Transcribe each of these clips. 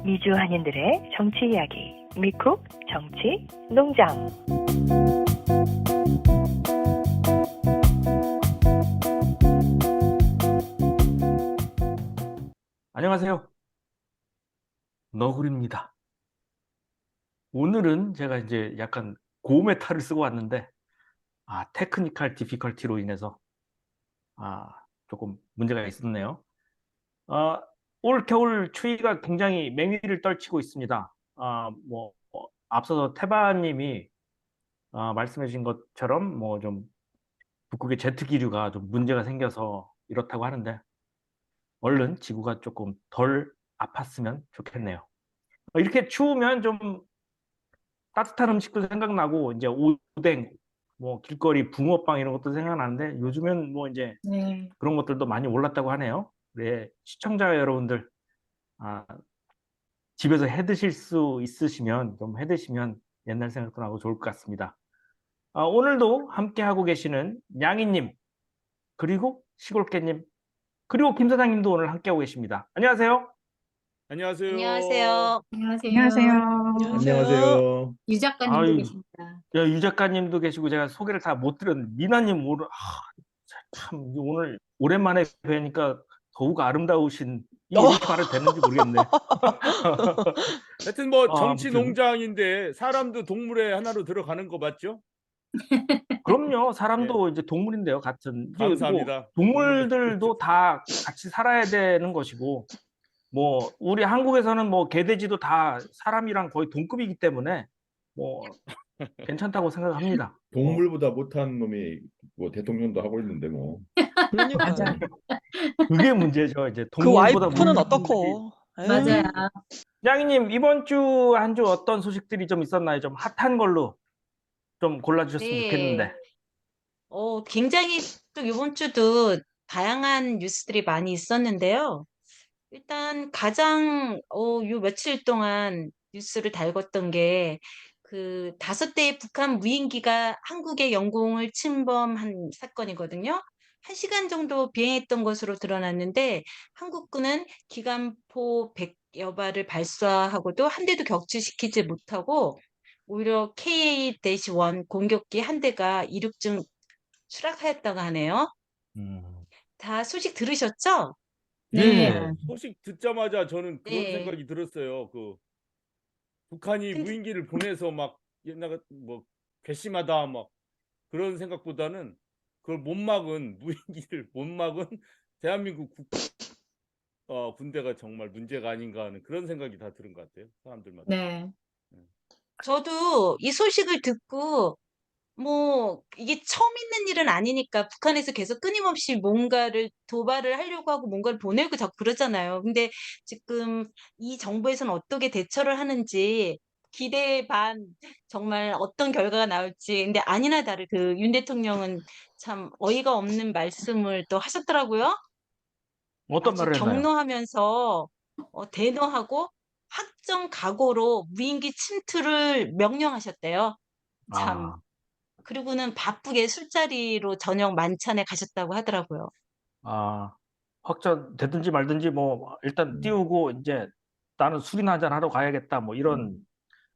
미주 한인들의 정치 이야기, 미쿡 정치 농장. 안녕하세요. 너구리입니다. 오늘은 제가 이제 약간 고메탈을 쓰고 왔는데, 테크니컬 디피컬티로 인해서, 조금 문제가 있었네요. 아, 올 겨울 추위가 굉장히 맹위를 떨치고 있습니다. 앞서서 태바님이 말씀해 주신 것처럼 좀 북극의 제트 기류가 좀 문제가 생겨서 이렇다고 하는데, 얼른 지구가 조금 덜 아팠으면 좋겠네요. 이렇게 추우면 좀 따뜻한 음식도 생각나고, 이제 오뎅, 길거리 붕어빵 이런 것도 생각나는데, 요즘은 이제 네. 그런 것들도 많이 올랐다고 하네요. 네, 시청자 여러분들, 아, 집에서 해 드실 수 있으시면 좀 해 드시면 옛날 생각도 나고 좋을 것 같습니다. 오늘도 함께 하고 계시는 양이님, 그리고 시골개님, 그리고 김 사장님도 오늘 함께 하고 계십니다. 안녕하세요. 안녕하세요. 안녕하세요. 안녕하세요. 안녕하세요. 유 작가님도 아유, 계십니다. 유 작가님도 계시고, 제가 소개를 다 못 드렸는데, 미나님 오늘, 참, 오늘 오랜만에 뵈니까 더욱 아름다우신, 이렇게 말해도 되는지 모르겠네. 하여튼 정치 아무튼. 농장인데 사람도 동물의 하나로 들어가는 거 맞죠? 그럼요. 사람도 이제 동물인데요, 같은. 이제 감사합니다. 동물들도 다 같이 살아야 되는 것이고, 우리 한국에서는 개돼지도 다 사람이랑 거의 동급이기 때문에, 괜찮다고 생각합니다. 동물보다 못한 놈이 대통령도 하고 있는데 뭐. 그러니까요. 그게 문제죠. 이제 그 동물보다 와이프는 못한 어떻고? 맞아요. 양이님, 이번 주 한 주 어떤 소식들이 좀 있었나요? 좀 핫한 걸로 좀 골라주셨으면 좋겠는데. 굉장히 또 이번 주도 다양한 뉴스들이 많이 있었는데요. 일단 가장 요 며칠 동안 뉴스를 달궜던 게 그 5대의 북한 무인기가 한국의 영공을 침범한 사건이거든요. 1시간 정도 비행했던 것으로 드러났는데 한국군은 기관포 100여 발을 발사하고도 한 대도 격추시키지 못하고 오히려 KA-1 공격기 한 대가 이륙 중 추락하였다고 하네요. 다 소식 들으셨죠? 네. 소식 듣자마자 저는 그런 네. 생각이 들었어요. 북한이 근데 무인기를 보내서 막 옛날 괘씸하다 막 그런 생각보다는 그걸 못 막은 무인기를 못 막은 대한민국 군대가 정말 문제가 아닌가 하는 그런 생각이 다 들은 것 같아요. 사람들마다. 네. 저도 이 소식을 듣고 이게 처음 있는 일은 아니니까 북한에서 계속 끊임없이 뭔가를 도발을 하려고 하고 뭔가를 보내고 자꾸 그러잖아요. 근데 지금 이 정부에서는 어떻게 대처를 하는지 기대 반 정말 어떤 결과가 나올지. 근데 아니나 다를 그 윤 대통령은 참 어이가 없는 말씀을 또 하셨더라고요. 어떤 아주 말을 했나요? 경노하면서 대노하고 확정 각오로 무인기 침투를 명령하셨대요. 참. 아, 그리고는 바쁘게 술자리로 저녁 만찬에 가셨다고 하더라고요. 확정 되든지 말든지 일단 띄우고 이제 나는 술이나 한잔 하러 가야겠다 이런.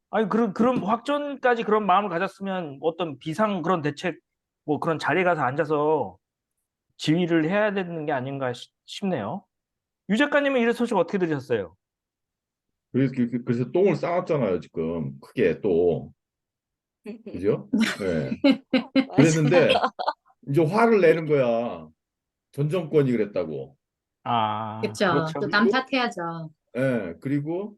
아니, 그럼 확전까지 그런 마음을 가졌으면 어떤 비상 그런 대책 그런 자리에 가서 앉아서 지휘를 해야 되는 게 아닌가 싶네요. 유 작가님은 이런 소식 어떻게 들으셨어요? 그래서 똥을 쌓았잖아요, 지금. 크게 또. 그죠? 네. 그랬는데 이제 화를 내는 거야. 전 정권이 그랬다고. 그렇죠. 그렇죠. 또 남 탓해야죠. 예. 그리고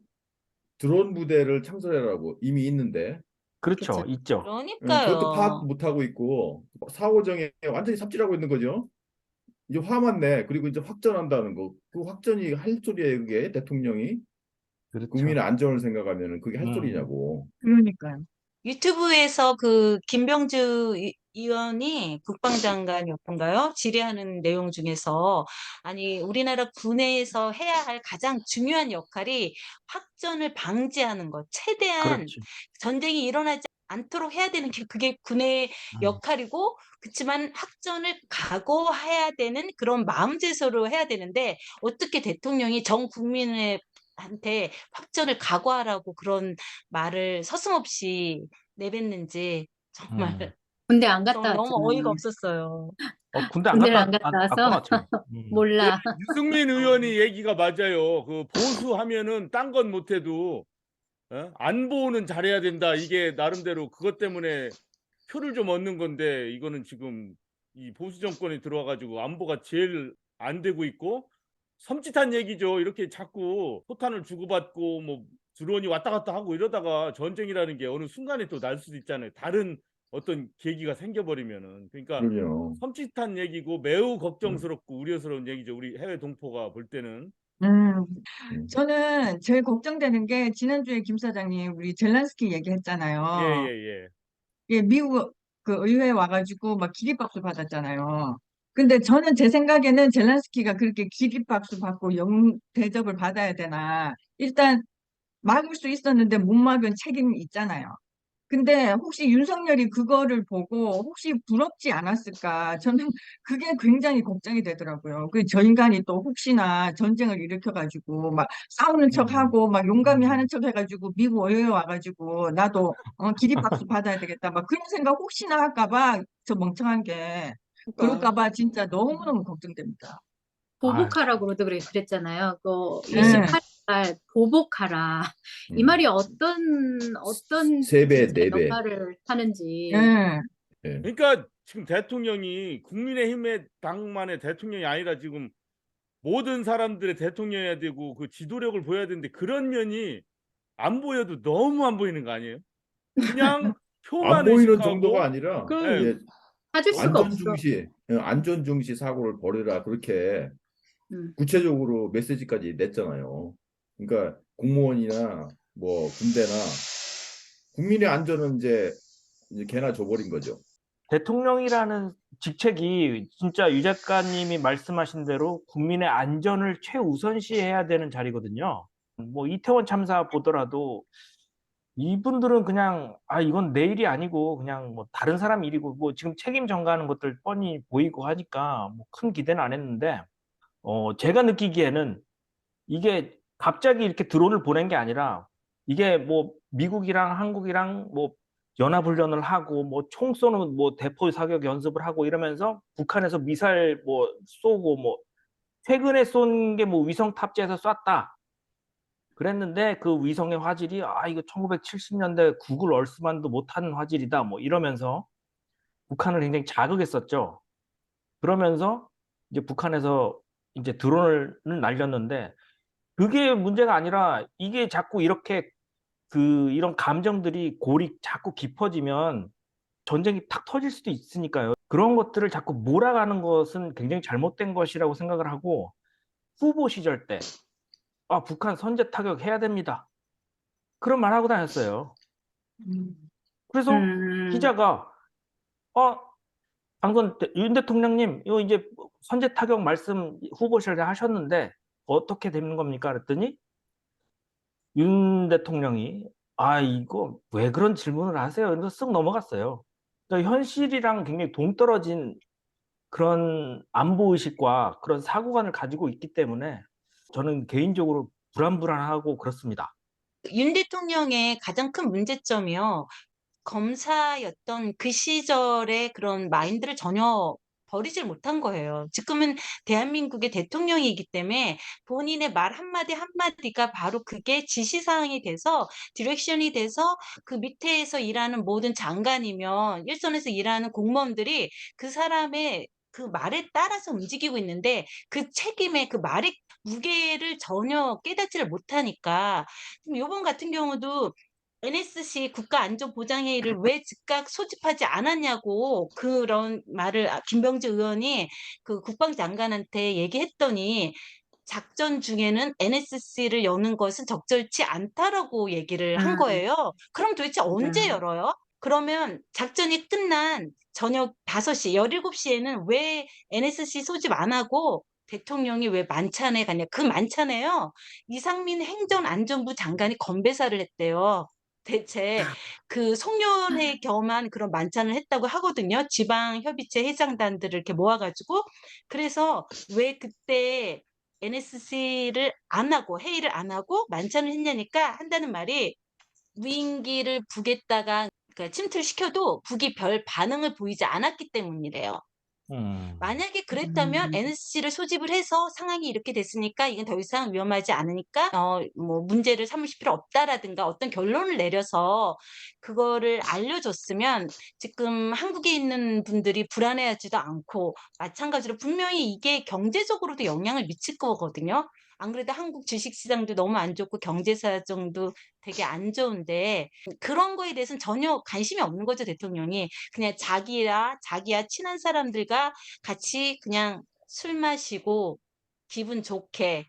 드론 부대를 창설해라고 이미 있는데 그렇죠. 그쵸. 있죠. 그것도 파악 그러니까요. 못 하고 있고 사오정에 완전히 삽질하고 있는 거죠. 이제 화만 내. 그리고 이제 확전한다는 거. 그 확전이 할 소리예요, 그게 대통령이. 국민의 그렇죠. 안전을 생각하면은 그게 할 음. 소리냐고. 그러니까요. 유튜브에서 그 김병주 의원이 국방장관이었던가요? 질의하는 내용 중에서 아니 우리나라 군에서 해야 할 가장 중요한 역할이 확전을 방지하는 것, 최대한 그렇지. 전쟁이 일어나지 않도록 해야 되는 게 그게 군의 음. 역할이고 그렇지만 확전을 각오해야 되는 그런 마음제서로 해야 되는데 어떻게 대통령이 전 국민의 한테 확전을 각오하라고 그런 말을 서슴없이 내뱉는지 정말 군대 안 갔다 저는 너무 어이가 왔잖아. 없었어요. 군대 안 군대를 안 갔다 갔다 와서 왔구나, 지금. 몰라. 유승민 의원이 얘기가 맞아요. 그 보수하면은 딴 건 못해도 안보는 잘해야 된다. 이게 나름대로 그것 때문에 표를 좀 얻는 건데 이거는 지금 이 보수 정권에 들어와가지고 안보가 제일 안 되고 있고 섬찟한 얘기죠. 이렇게 자꾸 포탄을 주고받고 뭐 드론이 왔다 갔다 하고 이러다가 전쟁이라는 게 어느 순간에 또 날 수도 있잖아요. 다른 어떤 계기가 생겨버리면은. 그러니까 그럼요. 섬찟한 얘기고 매우 걱정스럽고 우려스러운 얘기죠. 우리 해외 동포가 볼 때는. 음, 음. 저는 제일 걱정되는 게 지난주에 김 사장님 우리 젤란스키 예, 얘기했잖아요. 예, 예. 예, 미국 그 의회에 와가지고 막 기립박수 받았잖아요. 근데 저는 제 생각에는 젤란스키가 그렇게 기립박수 받고 영웅 대접을 받아야 되나. 일단 막을 수 있었는데 못 막은 책임이 있잖아요. 근데 혹시 윤석열이 그거를 보고 혹시 부럽지 않았을까? 저는 그게 굉장히 걱정이 되더라고요. 그 저 인간이 또 혹시나 전쟁을 일으켜가지고 막 싸우는 척하고 막 용감히 하는 척 해가지고 미국 의회에 와가지고 나도 기립박수 받아야 되겠다. 막 그런 생각 혹시나 할까봐 저 멍청한 게 그럴까봐 진짜 너무너무 걱정됩니다. 보복하라고 그랬잖아요. 그 네. 28일 보복하라. 이 음. 말이 어떤 세 배, 진짜 네 배. 역할을 하는지. 예. 예. 그러니까 지금 대통령이 국민의힘의 당만의 대통령이 아니라 지금 모든 사람들의 대통령이어야 되고 그 지도력을 보여야 되는데 그런 면이 안 보여도 너무 안 보이는 거 아니에요? 그냥 안 표만 보이는 정도가 의식하고 아니라 예, 이제 찾을 수가 안전 없어. 중시, 안전 중시 사고를 벌여라 그렇게 음. 구체적으로 메시지까지 냈잖아요. 그러니까 공무원이나 뭐 군대나 국민의 안전은 이제 개나 줘버린 거죠. 대통령이라는 직책이 진짜 유 작가님이 말씀하신 대로 국민의 안전을 최우선시해야 되는 자리거든요. 뭐 이태원 참사 보더라도 이분들은 그냥 이건 내 일이 아니고 그냥 뭐 다른 사람 일이고 뭐 지금 책임 전가하는 것들 뻔히 보이고 하니까 뭐 큰 기대는 안 했는데 제가 느끼기에는 이게 갑자기 이렇게 드론을 보낸 게 아니라 이게 뭐 미국이랑 한국이랑 뭐 연합훈련을 하고 뭐 총 쏘는 뭐 대포 사격 연습을 하고 이러면서 북한에서 미사일 뭐 쏘고 뭐 최근에 쏜 게 뭐 위성 탑재해서 쐈다. 그랬는데 그 위성의 화질이 이거 1970년대 구글 얼스만도 못하는 화질이다. 뭐 이러면서 북한을 굉장히 자극했었죠. 그러면서 이제 북한에서 이제 드론을 날렸는데 그게 문제가 아니라 이게 자꾸 이렇게 이런 감정들이 골이 자꾸 깊어지면 전쟁이 탁 터질 수도 있으니까요. 그런 것들을 자꾸 몰아가는 것은 굉장히 잘못된 것이라고 생각을 하고 후보 시절 때 북한 선제 타격 해야 됩니다. 그런 말 하고 다녔어요. 그래서 기자가 방금 윤 대통령님 이거 이제 선제 타격 말씀 후보실에 하셨는데 어떻게 되는 겁니까? 그랬더니 윤 대통령이 이거 왜 그런 질문을 하세요? 이러면서 쓱 넘어갔어요. 그러니까 현실이랑 굉장히 동떨어진 그런 안보의식과 그런 사고관을 가지고 있기 때문에 저는 개인적으로 불안하고 그렇습니다. 윤 대통령의 가장 큰 문제점이요. 검사였던 그 시절의 그런 마인드를 전혀 버리질 못한 거예요. 지금은 대한민국의 대통령이기 때문에 본인의 말 한마디 한마디가 바로 그게 지시사항이 돼서 디렉션이 돼서 그 밑에서 일하는 모든 장관이면 일선에서 일하는 공무원들이 그 사람의 그 말에 따라서 움직이고 있는데 그 책임의 그 말의 무게를 전혀 깨닫지를 못하니까 요번 같은 경우도 NSC 국가안전보장회의를 왜 즉각 소집하지 않았냐고 그런 말을 김병지 의원이 그 국방장관한테 얘기했더니 작전 중에는 NSC를 여는 것은 적절치 않다라고 얘기를 한 거예요. 그럼 도대체 언제 열어요? 그러면 작전이 끝난 저녁 5시, 17시에는 왜 NSC 소집 안 하고 대통령이 왜 만찬에 갔냐? 그 만찬에요. 이상민 행정안전부 장관이 건배사를 했대요. 대체 그 송년회 겸한 그런 만찬을 했다고 하거든요. 지방협의체 회장단들을 이렇게 모아가지고. 그래서 왜 그때 NSC를 안 하고 회의를 안 하고 만찬을 했냐니까 한다는 말이 무인기를 북에다가 그러니까 침투를 시켜도 북이 별 반응을 보이지 않았기 때문이래요. 만약에 그랬다면 NSC를 소집을 해서 상황이 이렇게 됐으니까 이건 더 이상 위험하지 않으니까 뭐 문제를 삼으실 필요 없다라든가 어떤 결론을 내려서 그거를 알려줬으면 지금 한국에 있는 분들이 불안해하지도 않고 마찬가지로 분명히 이게 경제적으로도 영향을 미칠 거거든요. 안 그래도 한국 주식시장도 너무 안 좋고 경제 사정도 되게 안 좋은데 그런 거에 대해서는 전혀 관심이 없는 거죠, 대통령이. 그냥 자기야 친한 사람들과 같이 그냥 술 마시고 기분 좋게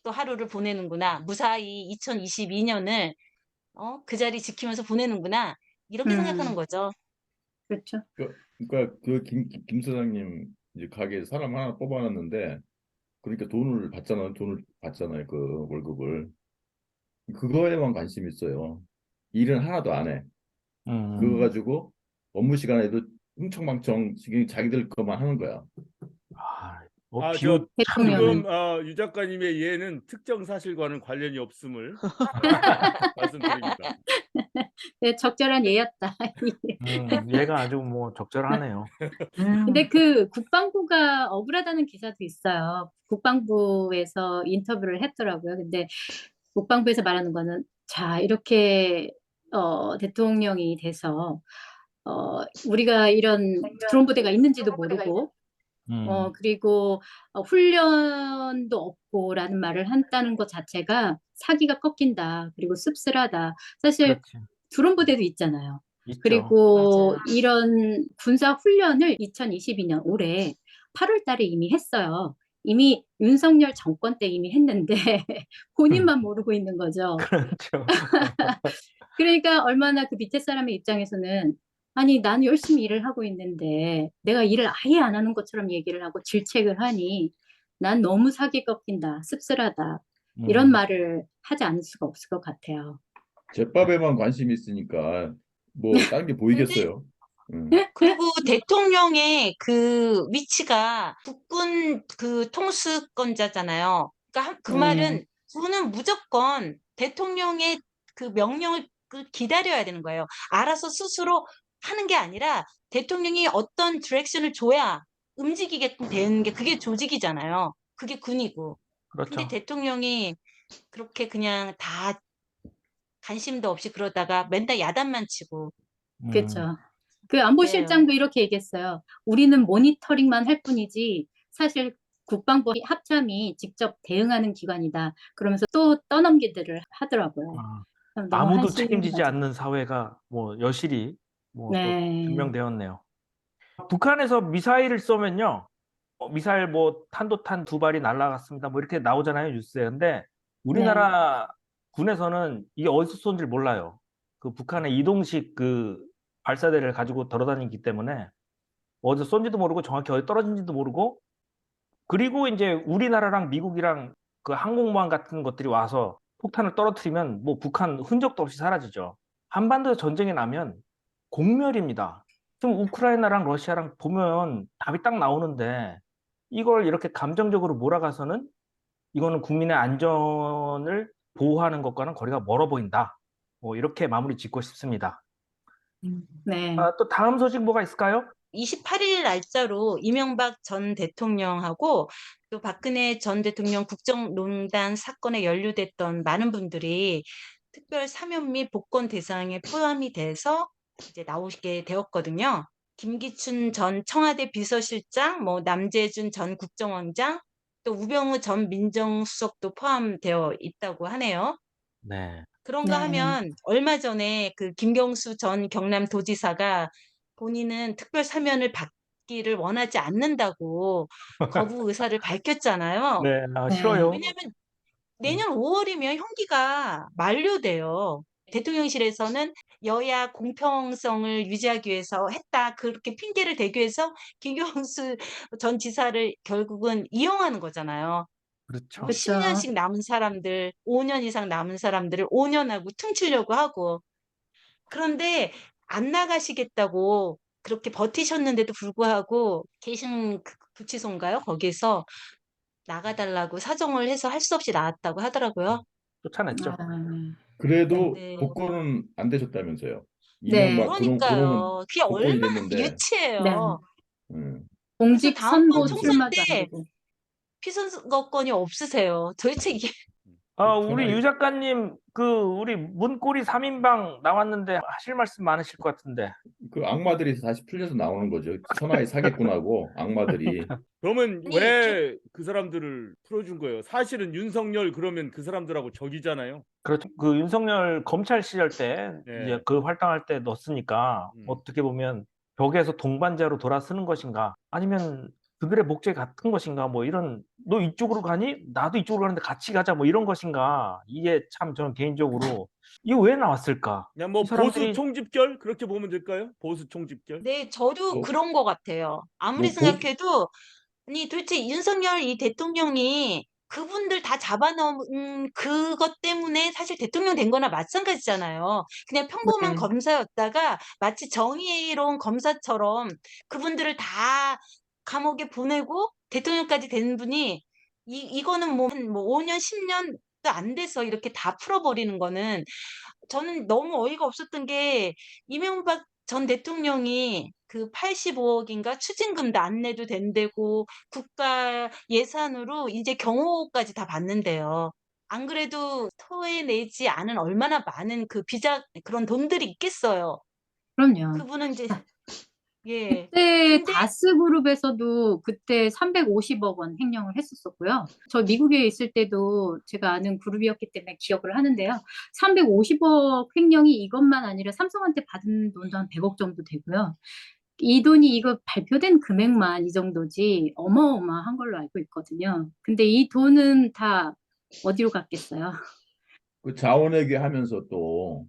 또 하루를 보내는구나. 무사히 2022년을 그 자리 지키면서 보내는구나. 이렇게 생각하는 거죠. 그렇죠. 그러니까 김 사장님 이제 가게 사람 하나 뽑아놨는데 그러니까 돈을 받잖아요. 그 월급을. 그거에만 관심 있어요. 일은 하나도 안 해. 그거 가지고 업무 시간에도 흥청망청 지금 자기들 것만 하는 거야. 뭐 저 대통령은. 지금 유 작가님의 예는 특정 사실과는 관련이 없음을 말씀드립니다. 네, 적절한 예였다. 얘가 아주 뭐 적절하네요. 근데 그 국방부가 억울하다는 기사도 있어요. 국방부에서 인터뷰를 했더라고요. 근데 국방부에서 말하는 거는 자, 이렇게 대통령이 돼서 우리가 이런 드론 부대가 있는지도 모르고 그리고 훈련도 없고라는 말을 한다는 것 자체가 사기가 꺾인다. 그리고 씁쓸하다. 사실 그렇지. 드론 부대도 있잖아요. 있죠. 그리고 맞아요. 이런 군사 훈련을 2022년 올해 8월 달에 이미 했어요. 이미 윤석열 정권 때 이미 했는데 본인만 모르고 있는 거죠. 그렇죠. 그러니까 얼마나 그 밑에 사람의 입장에서는 아니 나는 열심히 일을 하고 있는데 내가 일을 아예 안 하는 것처럼 얘기를 하고 질책을 하니 난 너무 사기 꺾인다, 씁쓸하다 이런 말을 하지 않을 수가 없을 것 같아요. 제밥에만 관심이 있으니까 뭐 다른 게 근데 보이겠어요. 그리고 대통령의 그 위치가 국군 그 통수권자잖아요. 그러니까 그 말은 그는 무조건 대통령의 그 명령을 기다려야 되는 거예요. 알아서 스스로 하는 게 아니라 대통령이 어떤 디렉션을 줘야 움직이게끔 되는 게 그게 조직이잖아요. 그게 군이고. 근데 그렇죠. 대통령이 그렇게 그냥 다 관심도 없이 그러다가 맨날 야단만 치고. 그렇죠. 그 그래요. 안보실장도 이렇게 얘기했어요. 우리는 모니터링만 할 뿐이지 사실 국방부 합참이 직접 대응하는 기관이다. 그러면서 또 떠넘기들을 하더라고요. 너무 아무도 책임지지 한심하죠. 않는 사회가 뭐 여실히 뭐 또 네. 증명되었네요. 북한에서 미사일을 쏘면요. 미사일 뭐 탄도탄 2발이 날아갔습니다. 뭐 이렇게 나오잖아요, 뉴스에. 근데 우리나라 군에서는 이게 어디서 쏜지 몰라요. 그 북한의 이동식 그 발사대를 가지고 돌아다니기 때문에 어디서 쏜지도 모르고 정확히 어디 떨어진지도 모르고 그리고 이제 우리나라랑 미국이랑 그 항공모함 같은 것들이 와서 폭탄을 떨어뜨리면 뭐 북한 흔적도 없이 사라지죠. 한반도 전쟁이 나면 공멸입니다. 지금 우크라이나랑 러시아랑 보면 답이 딱 나오는데 이걸 이렇게 감정적으로 몰아가서는 이거는 국민의 안전을 보호하는 것과는 거리가 멀어 보인다. 뭐 이렇게 마무리 짓고 싶습니다. 네. 또 다음 소식 뭐가 있을까요? 28일 날짜로 이명박 전 대통령하고 또 박근혜 전 대통령 국정농단 사건에 연루됐던 많은 분들이 특별 사면 및 복권 대상에 포함이 돼서 이제 나오게 되었거든요. 김기춘 전 청와대 비서실장, 뭐 남재준 전 국정원장, 또 우병우 전 민정수석도 포함되어 있다고 하네요. 네. 그런가 하면 얼마 전에 그 김경수 전 경남도지사가 본인은 특별 사면을 받기를 원하지 않는다고 거부 의사를 밝혔잖아요. 네, 싫어요. 왜냐하면 내년 5월이면 형기가 만료돼요. 대통령실에서는 여야 공평성을 유지하기 위해서 했다. 그렇게 핑계를 대기 위해서 김경수 전 지사를 결국은 이용하는 거잖아요. 그렇죠. 10년씩 남은 사람들, 5년 이상 남은 사람들을 5년하고 퉁치려고 하고. 그런데 안 나가시겠다고 그렇게 버티셨는데도 불구하고 계신 구치소인가요? 거기서 나가달라고 사정을 해서 할 수 없이 나왔다고 하더라고요. 쫓아냈죠. 그래도 네. 복권은 안 되셨다면서요. 네. 이명박 그놈은 그러니까요. 그게 복권이 얼마나 됐는데. 네. 유치해요. 음. 그래서 공직 다음번 선거 그래서 총선 출마도 안 때 되고. 피선거권이 없으세요. 도대체 이게 우리 전화기- 유 작가님, 우리 문고리 3인방 나왔는데 하실 말씀 많으실 것 같은데. 그 악마들이 다시 풀려서 나오는 거죠. 천하의 사기꾼하고 악마들이. 그러면 아니, 왜 그 사람들을 풀어준 거예요? 사실은 윤석열 그러면 그 사람들하고 적이잖아요. 그렇죠. 그 윤석열 검찰 시절 때 네. 이제 그 활동할 때 넣었으니까 어떻게 보면 벽에서 동반자로 돌아서는 것인가 아니면 그들의 목적이 같은 것인가 뭐 이런 너 이쪽으로 가니 나도 이쪽으로 가는데 같이 가자 뭐 이런 것인가 이게 참 저는 개인적으로 이거 왜 나왔을까? 그냥 뭐 이 사람들이 보수 총집결 그렇게 보면 될까요? 보수 총집결? 네, 저도 뭐- 그런 것 같아요. 아무리 뭐 생각해도 아니 도대체 윤석열 이 대통령이 그분들 다 잡아놓은 그것 때문에 사실 대통령 된 거나 마찬가지잖아요. 그냥 평범한 네. 검사였다가 마치 정의로운 검사처럼 그분들을 다 감옥에 보내고 대통령까지 된 분이 이거는 뭐 5년, 10년도 안 돼서 이렇게 다 풀어버리는 거는 저는 너무 어이가 없었던 게 이명박 전 대통령이 그 85억인가 추징금도 안 내도 된다고 국가 예산으로 이제 경호까지 다 받는데요. 안 그래도 토해내지 않은 얼마나 많은 그 비자 그런 돈들이 있겠어요. 그럼요. 그분은 이제 예. 그때 근데 다스그룹에서도 그때 350억 원 횡령을 했었었고요. 저 미국에 있을 때도 제가 아는 그룹이었기 때문에 기억을 하는데요. 350억 횡령이 이것만 아니라 삼성한테 받은 돈도 한 100억 정도 되고요. 이 돈이 이거 발표된 금액만 이 정도지 어마어마한 걸로 알고 있거든요. 근데 이 돈은 다 어디로 갔겠어요? 그 자원외교 하면서 또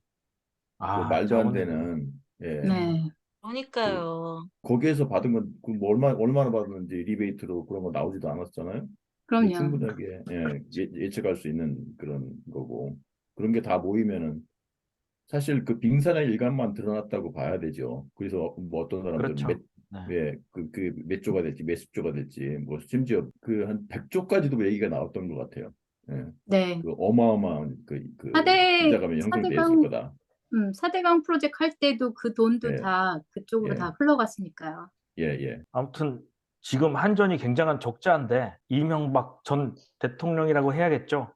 그 말도 안 자원외교. 되는 예. 네. 그러니까요. 거기에서 받은 건 그 뭐 얼마나 받았는지 리베이트로 그런 거 나오지도 않았잖아요. 그럼요. 충분하게 예측할 수 있는 그런 거고 그런 게 다 모이면은 사실 그 빙산의 일각만 드러났다고 봐야 되죠. 그래서 뭐 어떤 사람들은 그렇죠. 네. 몇 조가 될지 몇십 조가 될지 뭐 심지어 그 한 100조까지도 얘기가 나왔던 것 같아요. 예. 네. 그 어마어마한 그 사대- 비자금이 형성돼 있을 사대강- 거다. 4대강 프로젝트 할 때도 그 돈도 예. 다 그쪽으로 예. 다 흘러갔으니까요. 예. 아무튼 지금 한전이 굉장한 적자인데 이명박 전 대통령이라고 해야겠죠.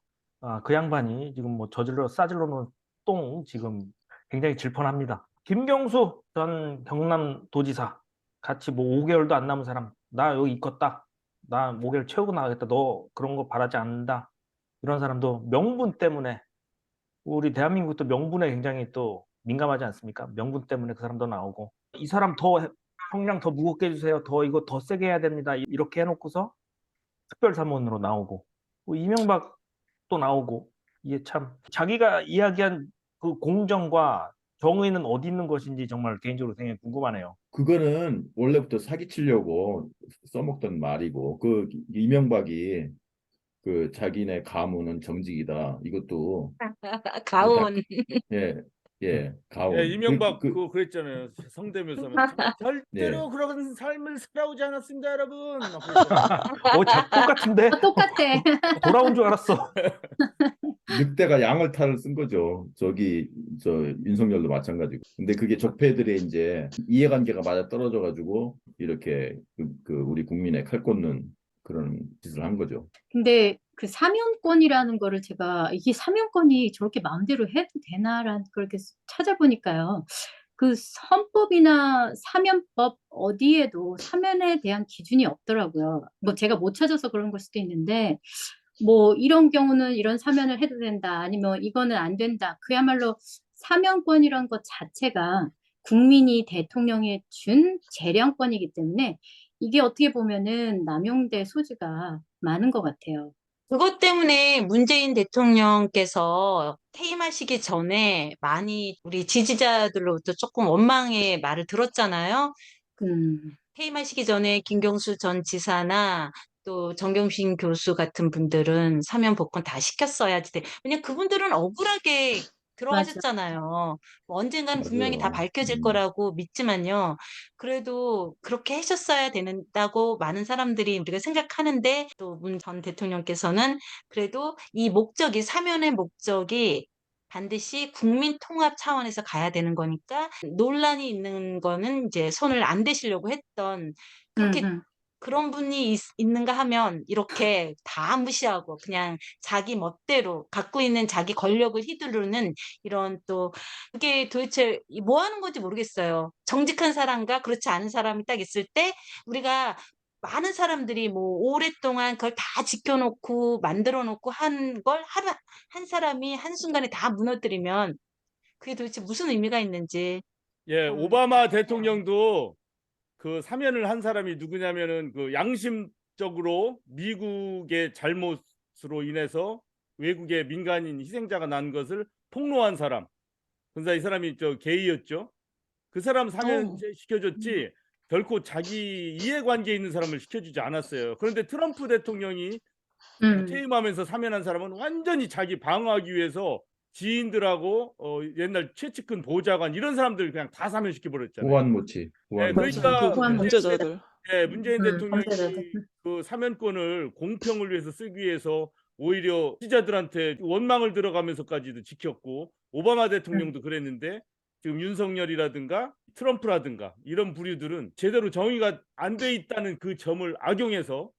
그 양반이 지금 뭐 싸질러 놓은 똥 지금 굉장히 질펀합니다. 김경수 전 경남도지사 같이 뭐 5개월도 안 남은 사람 나 여기 있겠다. 나 5개월 채우고 나가겠다. 너 그런 거 바라지 않는다. 이런 사람도 명분 때문에 우리 대한민국도 명분에 굉장히 또 민감하지 않습니까? 명분 때문에 그 사람도 나오고 이 사람 형량 더 무겁게 해주세요. 이거 더 세게 해야 됩니다. 이렇게 해놓고서 특별사무원으로 나오고 이명박 또 나오고 이게 참 자기가 이야기한 그 공정과 정의는 어디 있는 것인지 정말 개인적으로 굉장히 궁금하네요. 그거는 원래부터 사기치려고 써먹던 말이고 그 이명박이 그 자기네 가문은 정직이다. 이것도 가온. 가온. 예, 이명박 그거 그랬잖아요. 성대묘사는 절대로 예. 그런 삶을 살아오지 않았습니다, 여러분. 똑같은데? 똑같아. 돌아온 줄 알았어. 늑대가 양을 탈을 쓴 거죠. 저 윤석열도 마찬가지고. 근데 그게 적폐들의 이제 이해관계가 맞아 떨어져가지고 이렇게 우리 국민의 칼 꽂는 그런 짓을 한 거죠. 근데 그 사면권이라는 거를 제가 이게 사면권이 저렇게 마음대로 해도 되나라는 그렇게 찾아보니까요. 그 헌법이나 사면법 어디에도 사면에 대한 기준이 없더라고요. 뭐 제가 못 찾아서 그런 걸 수도 있는데 뭐 이런 경우는 이런 사면을 해도 된다. 아니면 이거는 안 된다. 그야말로 사면권이란 것 자체가 국민이 대통령에 준 재량권이기 때문에 이게 어떻게 보면은 남용될 소지가 많은 것 같아요. 그것 때문에 문재인 대통령께서 퇴임하시기 전에 많이 우리 지지자들로부터 조금 원망의 말을 들었잖아요. 퇴임하시기 전에 김경수 전 지사나 또 정경심 교수 같은 분들은 사면 복권 다 시켰어야지 돼. 왜냐면 그분들은 억울하게 들어가셨잖아요. 뭐 언젠가는 분명히 다 맞아요. 밝혀질 거라고 믿지만요. 그래도 그렇게 하셨어야 된다고 많은 사람들이 우리가 생각하는데 또 문 전 대통령께서는 그래도 이 목적이 사면의 목적이 반드시 국민 통합 차원에서 가야 되는 거니까 논란이 있는 거는 이제 손을 안 대시려고 했던 그렇게 그런 분이 있는가 하면 이렇게 다 무시하고 그냥 자기 멋대로 갖고 있는 자기 권력을 휘두르는 이런 또 그게 도대체 뭐 하는 건지 모르겠어요. 정직한 사람과 그렇지 않은 사람이 딱 있을 때 우리가 많은 사람들이 뭐 오랫동안 그걸 다 지켜놓고 만들어 놓고 한 걸 한 사람이 한순간에 다 무너뜨리면 그게 도대체 무슨 의미가 있는지. 예, 오바마 대통령도 그 사면을 한 사람이 누구냐면은 그 양심적으로 미국의 잘못으로 인해서 외국의 민간인 희생자가 난 것을 폭로한 사람. 그래서 이 사람이 저 게이였죠. 그 사람 사면 시켜줬지 결코 자기 이해관계에 있는 사람을 시켜주지 않았어요. 그런데 트럼프 대통령이 퇴임하면서 사면한 사람은 완전히 자기 방어하기 위해서 지인들하고 옛날 최측근 보좌관 이런 사람들 그냥 다 사면시켜 버렸잖아요. 후안모치. 네, 후안모치. 그러니까 그 범죄자들. 문재인 대통령이 범죄자들. 그 사면권을 공평을 위해서 쓰기 위해서 오히려 피자들한테 원망을 들어가면서까지도 지켰고 오바마 대통령도 그랬는데 지금 윤석열이라든가 트럼프라든가 이런 부류들은 제대로 정의가 안 돼 있다는 그 점을 악용해서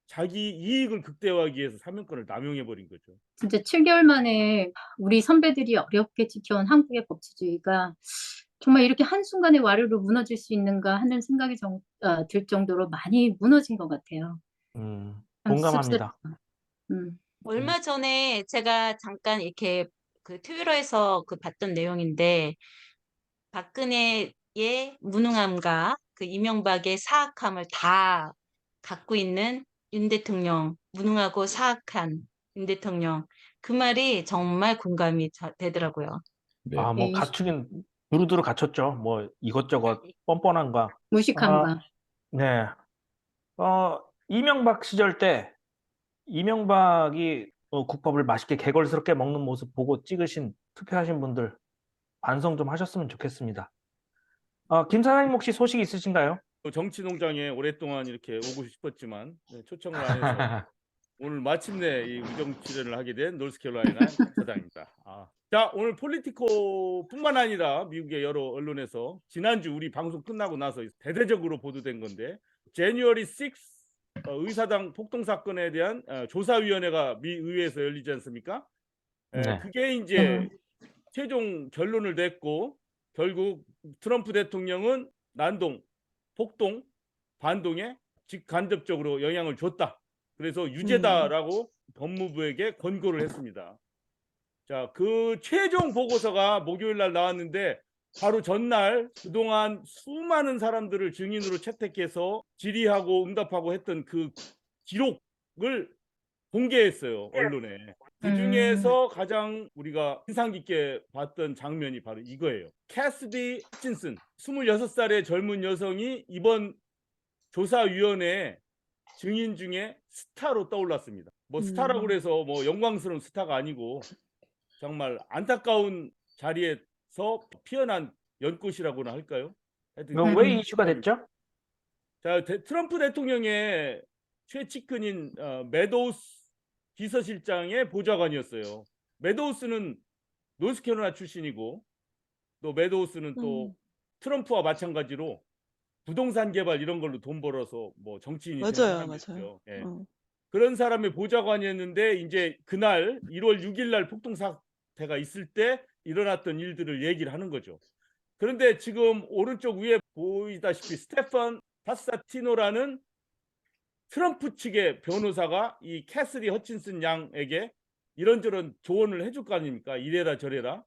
자기 이익을 극대화하기 위해서 사면권을 남용해 버린 거죠. 진짜 7개월 만에 우리 선배들이 어렵게 지켜온 한국의 법치주의가 정말 이렇게 한순간에 와르르 무너질 수 있는가 하는 생각이 들 정도로 많이 무너진 것 같아요. 참 공감합니다. 씁쓸해요. 얼마 전에 제가 잠깐 이렇게 그 트위터에서 그 봤던 내용인데 박근혜의 무능함과 그 이명박의 사악함을 다 갖고 있는 윤 대통령, 무능하고 사악한 윤 대통령. 그 말이 정말 공감이 되더라고요. 네. 뭐 네. 갖추긴 두루두루 갖췄죠. 뭐 이것저것 뻔뻔한가. 무식함과. 네. 이명박 시절 때 이명박이 국밥을 맛있게 개걸스럽게 먹는 모습 보고 찍으신 투표하신 분들 반성 좀 하셨으면 좋겠습니다. 김 사장님 혹시 소식 있으신가요? 정치농장에 오랫동안 이렇게 오고 싶었지만 초청을 안 해서 오늘 마침내 이 우정 출연을 하게 된 노스캐롤라이나 사장입니다. 자, 오늘 폴리티코뿐만 아니라 미국의 여러 언론에서 지난주 우리 방송 끝나고 나서 대대적으로 보도된 건데 January 6 의사당 폭동 사건에 대한 조사위원회가 미 의회에서 열리지 않습니까? 네. 그게 이제 최종 결론을 냈고 결국 트럼프 대통령은 난동, 폭동, 반동에 직간접적으로 영향을 줬다. 그래서 유죄다라고 법무부에게 권고를 했습니다. 자, 그 최종 보고서가 목요일 날 나왔는데 바로 전날 그동안 수많은 사람들을 증인으로 채택해서 질의하고 응답하고 했던 그 기록을 공개했어요, 언론에. 그 중에서 가장 우리가 인상 깊게 봤던 장면이 바로 이거예요. 캐시디 허친슨, 26살의 젊은 여성이 이번 조사위원회 증인 중에 스타로 떠올랐습니다. 뭐 스타라고 그래서 뭐 영광스러운 스타가 아니고 정말 안타까운 자리에서 피어난 연꽃이라고나 할까요? 하여튼 왜 이슈가 됐죠? 자, 트럼프 대통령의 최측근인 매도우스 비서실장의 보좌관이었어요. 매도우스는 노스캐롤라이나 출신이고 또 매도우스는 또 트럼프와 마찬가지로 부동산 개발 이런 걸로 돈 벌어서 뭐 정치인이 된 맞아요, 사람이었죠. 예. 맞아요. 그런 사람의 보좌관이었는데 이제 그날 1월 6일 날 폭동 사태가 있을 때 일어났던 일들을 얘기를 하는 거죠. 그런데 지금 오른쪽 위에 보이다시피 스테판 파사티노라는 트럼프 측의 변호사가 이 캐시디 허친슨 양에게 이런저런 조언을 해줄 거 아닙니까? 이래라 저래라.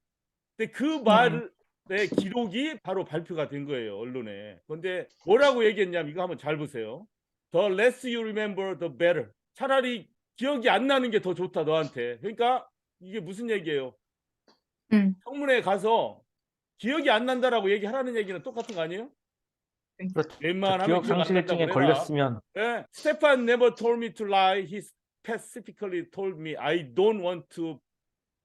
근데 그 말의 기록이 바로 발표가 된 거예요, 언론에. 그런데 뭐라고 얘기했냐면 이거 한번 잘 보세요. The less you remember, the better. 차라리 기억이 안 나는 게 더 좋다 너한테. 그러니까 이게 무슨 얘기예요? 청문회에 가서 기억이 안 난다라고 얘기하라는 얘기는 똑같은 거 아니에요? 그렇죠. 웬만하면 기억 기억 안 상실증에 난다고 그래라. 걸렸으면 예, Stefan never told me to lie. He specifically told me I don't want to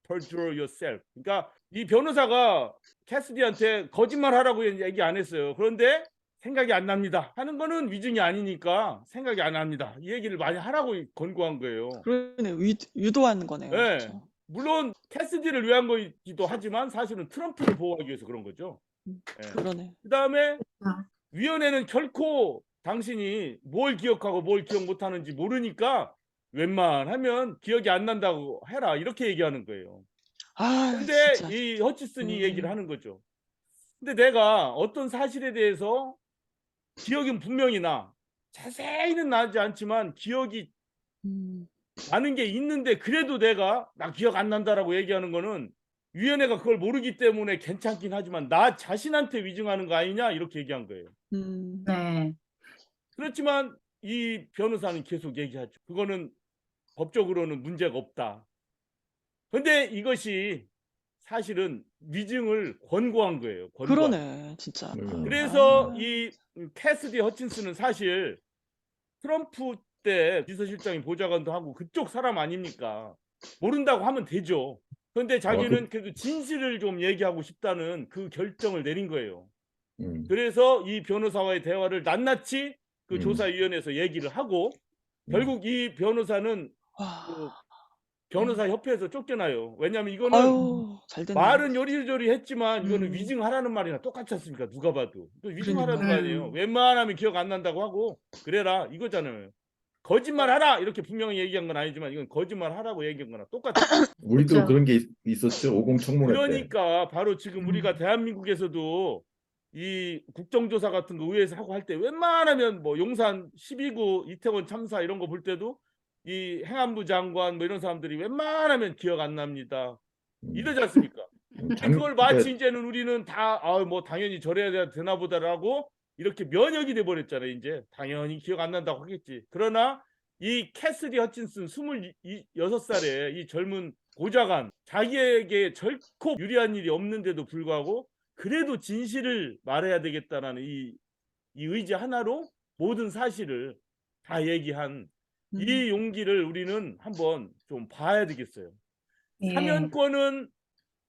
perjure yourself. 그러니까 이 변호사가 캐시디한테 거짓말하라고 얘기 안 했어요. 그런데 생각이 안 납니다 하는 거는 위증이 아니니까 생각이 안 납니다 이 얘기를 많이 하라고 권고한 거예요. 그러네. 유도하는 거네요. 네. 그렇죠. 물론 캐시디를 위한 거이기도 하지만 사실은 트럼프를 보호하기 위해서 그런 거죠. 네. 그러네. 그다음에 아. 위원회는 결코 당신이 뭘 기억하고 뭘 기억 못하는지 모르니까 웬만하면 기억이 안 난다고 해라 이렇게 얘기하는 거예요. 아, 근데 진짜. 이 허치슨이 얘기를 하는 거죠. 근데 내가 어떤 사실에 대해서 기억은 분명히 나. 자세히는 나지 않지만 기억이 음. 나는 게 있는데 그래도 내가 나 기억 안 난다라고 얘기하는 거는 위원회가 그걸 모르기 때문에 괜찮긴 하지만 나 자신한테 위증하는 거 아니냐 이렇게 얘기한 거예요. 네. 그렇지만 이 변호사는 계속 얘기하죠. 그거는 법적으로는 문제가 없다. 근데 이것이 사실은 위증을 권고한 거예요. 권고한. 그러네, 진짜. 그래서 아. 이 캐시디 허친스는 사실 트럼프 때 비서실장이 보좌관도 하고 그쪽 사람 아닙니까? 모른다고 하면 되죠. 그런데 자기는 그래도 진실을 좀 얘기하고 싶다는 그 결정을 내린 거예요. 그래서 이 변호사와의 대화를 낱낱이 그 조사위원회에서 얘기를 하고 결국 이 변호사는 그 와. 변호사 협회에서 쫓겨나요. 왜냐하면 이거는 아유, 잘 됐네. 말은 요리조리 했지만 이거는 위증하라는 말이나 똑같지 않습니까? 누가 봐도. 이거 위증하라는 거 아니에요. 웬만하면 기억 안 난다고 하고 그래라 이거잖아요. 거짓말하라 이렇게 분명히 얘기한 건 아니지만 이건 거짓말하라고 얘기한 거나 똑같아요. 우리도 그렇죠. 그런 게 있었죠. 50 청문회 때. 그러니까 바로 지금 우리가 대한민국에서도 이 국정조사 같은 거 의회에서 하고 할 때 웬만하면 뭐 용산 12구 이태원 참사 이런 거 볼 때도 이 행안부 장관 뭐 이런 사람들이 웬만하면 기억 안 납니다. 이러지 않습니까? 근데 그걸 마치 이제는 우리는 다 뭐 당연히 저래야 되나 보다라고 이렇게 면역이 돼 버렸잖아요. 이제 당연히 기억 안 난다고 하겠지. 그러나 이 캐시디 허친슨 26살의 이 젊은 보좌관 자기에게 결코 유리한 일이 없는데도 불구하고 그래도 진실을 말해야 되겠다라는 이 의지 하나로 모든 사실을 다 얘기한 이 용기를 우리는 한번 좀 봐야 되겠어요. 예. 사면권은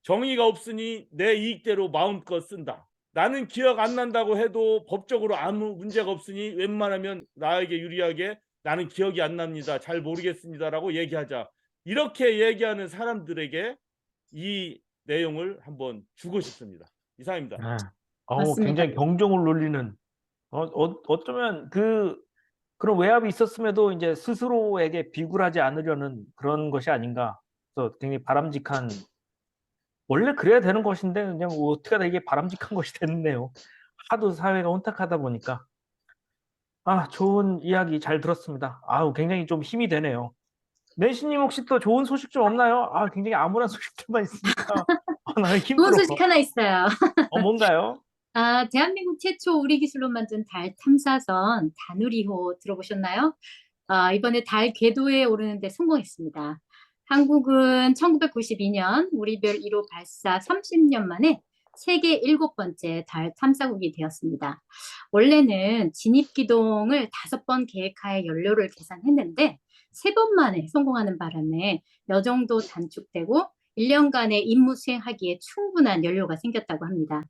정의가 없으니 내 이익대로 마음껏 쓴다. 나는 기억 안 난다고 해도 법적으로 아무 문제가 없으니 웬만하면 나에게 유리하게 나는 기억이 안 납니다. 잘 모르겠습니다라고 얘기하자. 이렇게 얘기하는 사람들에게 이 내용을 한번 주고 싶습니다. 이상입니다. 네. 맞습니다. 굉장히 경종을 울리는 어쩌면 그런 외압이 있었음에도 이제 스스로에게 비굴하지 않으려는 그런 것이 아닌가. 그래서 굉장히 바람직한 원래 그래야 되는 것인데 그냥 어떻게 하다 이게 바람직한 것이 됐네요. 하도 사회가 혼탁하다 보니까. 좋은 이야기 잘 들었습니다. 굉장히 좀 힘이 되네요. 낸시님 혹시 또 좋은 소식 좀 없나요? 굉장히 암울한 소식들만 있으니까 나 힘들어. 좋은 소식 하나 있어요. 뭔가요? 대한민국 최초 우리 기술로 만든 달 탐사선 다누리호 들어보셨나요? 이번에 달 궤도에 오르는데 성공했습니다. 한국은 1992년 우리별 1호 발사 30년 만에 세계 7번째 달 탐사국이 되었습니다. 원래는 진입기동을 5번 계획하에 연료를 계산했는데 3번 만에 성공하는 바람에 여정도 단축되고 1년간의 임무 수행하기에 충분한 연료가 생겼다고 합니다.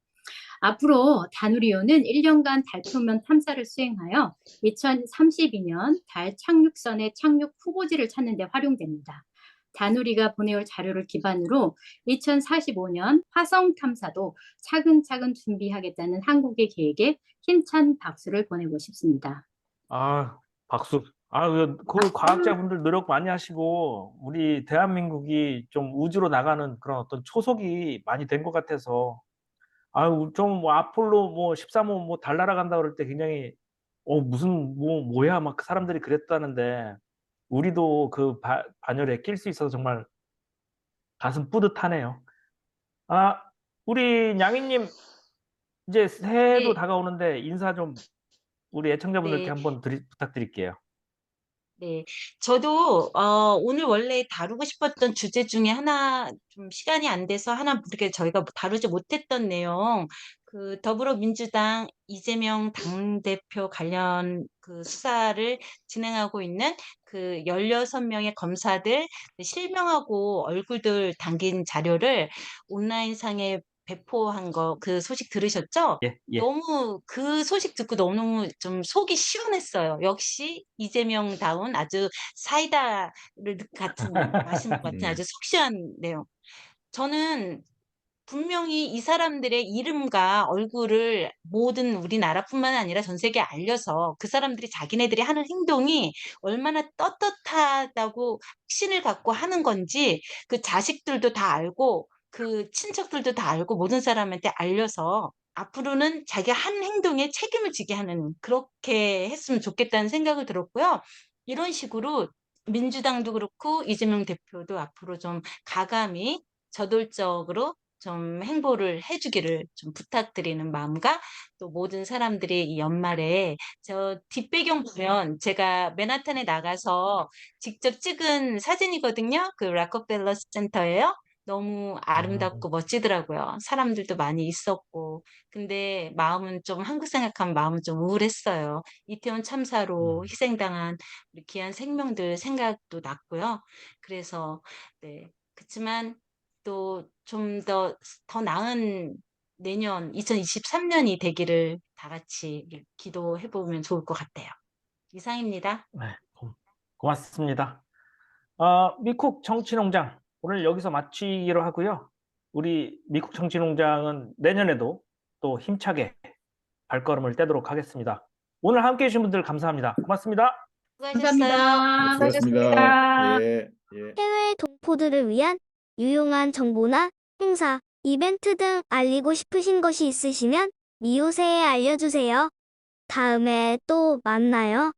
앞으로 다누리호는 1년간 달 표면 탐사를 수행하여 2032년 달 착륙선의 착륙 후보지를 찾는 데 활용됩니다. 다누리가 보내올 자료를 기반으로 2045년 화성 탐사도 차근차근 준비하겠다는 한국의 계획에 힘찬 박수를 보내고 싶습니다. 박수. 그 과학자분들 노력 많이 하시고 우리 대한민국이 좀 우주로 나가는 그런 어떤 초석이 많이 된 것 같아서 좀 아폴로 13호 달 날아간다 그럴 때 굉장히 무슨 뭐야 막 사람들이 그랬다는데 우리도 그 반열에 낄 수 있어서 정말 가슴 뿌듯하네요. 우리 냥이님 이제 새해도 네. 다가오는데 인사 좀 우리 애청자분들께 네. 한번 부탁드릴게요. 네, 저도 오늘 원래 다루고 싶었던 주제 중에 하나 좀 시간이 안 돼서 하나 이렇게 저희가 다루지 못했던 내용 그 더불어민주당 이재명 당대표 관련 그 수사를 진행하고 있는 그 16명의 검사들 실명하고 얼굴들 담긴 자료를 온라인상에 배포한 거 그 소식 들으셨죠? 예, 예. 너무 그 소식 듣고 너무 좀 속이 시원했어요. 역시 이재명다운 아주 사이다를 같은 마시는 것 같은 아주 속 시원한 내용. 저는 분명히 이 사람들의 이름과 얼굴을 모든 우리나라뿐만 아니라 전 세계에 알려서 그 사람들이 자기네들이 하는 행동이 얼마나 떳떳하다고 확신을 갖고 하는 건지 그 자식들도 다 알고 그 친척들도 다 알고 모든 사람한테 알려서 앞으로는 자기가 한 행동에 책임을 지게 하는 그렇게 했으면 좋겠다는 생각을 들었고요. 이런 식으로 민주당도 그렇고 이재명 대표도 앞으로 좀 가감히 저돌적으로 좀 행보를 해주기를 좀 부탁드리는 마음과 또 모든 사람들이 이 연말에 저 뒷배경 보면 제가 맨하탄에 나가서 직접 찍은 사진이거든요. 그 락커펠러 센터예요. 너무 아름답고 멋지더라고요. 사람들도 많이 있었고. 근데 마음은 좀 한국 생각하면 마음은 좀 우울했어요. 이태원 참사로 희생당한 우리 귀한 생명들 생각도 났고요. 그래서 네. 그렇지만 또 좀 더 나은 내년 2023년이 되기를 다 같이 기도해 보면 좋을 것 같아요. 이상입니다. 네, 고맙습니다. 미쿡 정치농장 오늘 여기서 마치기로 하고요. 우리 미쿡 정치농장은 내년에도 또 힘차게 발걸음을 떼도록 하겠습니다. 오늘 함께해 주신 분들 감사합니다. 고맙습니다. 수고하셨어요. 감사합니다. 수고하셨습니다. 예, 예. 해외 동포들을 위한 유용한 정보나 행사, 이벤트 등 알리고 싶으신 것이 있으시면 미우새에 알려주세요. 다음에 또 만나요.